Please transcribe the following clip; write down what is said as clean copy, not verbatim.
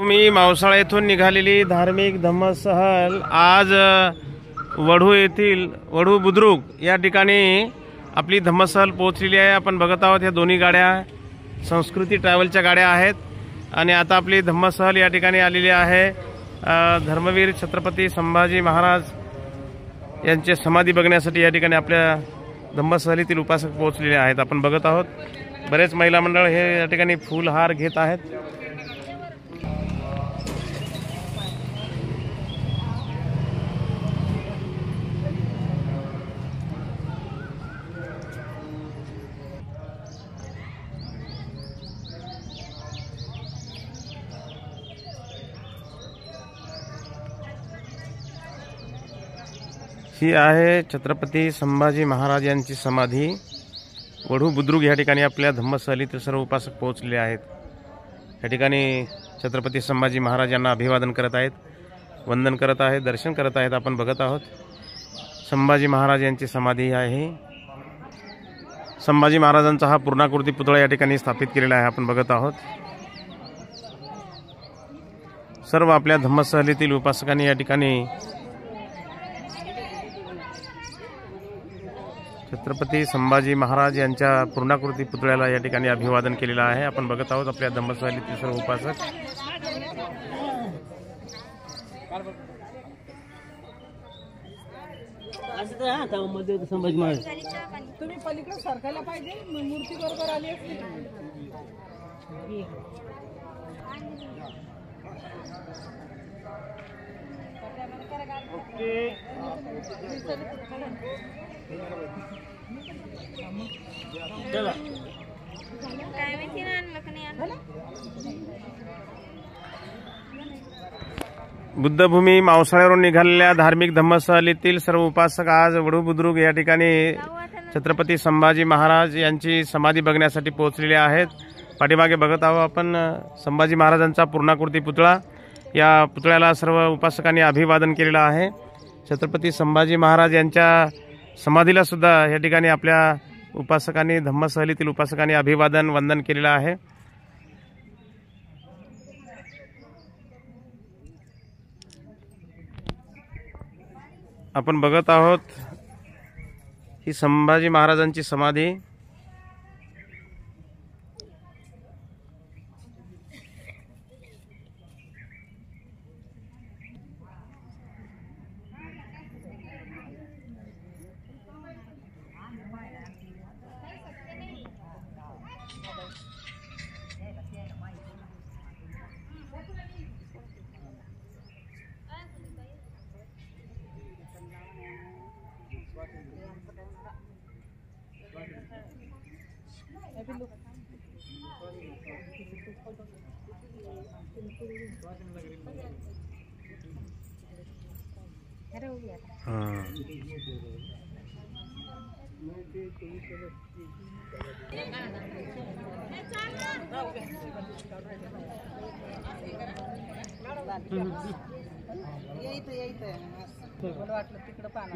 मी मावसाळा येथून निघालेली धार्मिक धम्मसहल आज वढू येथील वढू बुद्रुक या ठिकाणी आपली धम्मसहल पोहोचलेली आहे। आपण बघत आहोत या दोन्ही गाड्या संस्कृती ट्रॅव्हलच्या गाड्या आहेत आणि आता आपली धम्मसहल या ठिकाणी आलेली आहे। धर्मवीर छत्रपती संभाजी महाराज यांचे समाधी बघण्यासाठी या ठिकाणी आपल्या धम्मसहलीतील उपासक पोहोचलेले आहेत। आपण बघत आहोत बरेच महिला मंडळ हे या ठिकाणी फुलहार घेत आहेत। ही आहे छत्रपती संभाजी महाराज यांची समाधी वढू बुद्रुक या ठिकाणी आपल्या धम्मसहलीतील सर्व उपासक पोहोचलेले आहेत। या ठिकाणी छत्रपती संभाजी महाराज यांना अभिवादन करत आहेत, वंदन करत आहेत, दर्शन करत आहेत। आपण बघत आहोत संभाजी महाराज यांची समाधी आहे। संभाजी महाराजांचा हा पूर्णाकृती पुतळा या ठिकाणी स्थापित केलेला आहे। आपण बघत आहोत सर्व आपल्या धम्मसहलीतील उपासकांनी या ठिकाणी छत्रपती संभाजी महाराज यांच्या पूर्णाकृती पुतळ्याला या ठिकाणी अभिवादन केलेलं आहे। आपण बघत आहोत आपल्या धम्मसहलीतील सर्व उपासक। संभाजी महाराज तुम्ही पलीकडे सरकायला पाहिजे, मूर्ती बरोबर आली असती। बुद्धभूमी मावसाळ्यावरून निघालेल्या धार्मिक धम्मसहलीतील सर्व उपासक आज वढू बुद्रुक या ठिकाणी छत्रपती संभाजी महाराज यांची समाधी बघण्यासाठी पोहोचलेले आहेत। पाठीमागे बघत आहोत आपण संभाजी महाराजांचा पूर्णाकृती पुतळा। या पुतळ्याला सर्व उपासकांनी अभिवादन केलेलं आहे। छत्रपती संभाजी महाराज यांच्या समाधीला सुद्धा या ठिकाणी आपल्या उपासकांनी धम्मसहलीतील उपासकांनी अभिवादन वंदन केलेलं आहे। आपण बघत आहोत ही संभाजी महाराजांची समाधी। वाटलं तिकडं पाना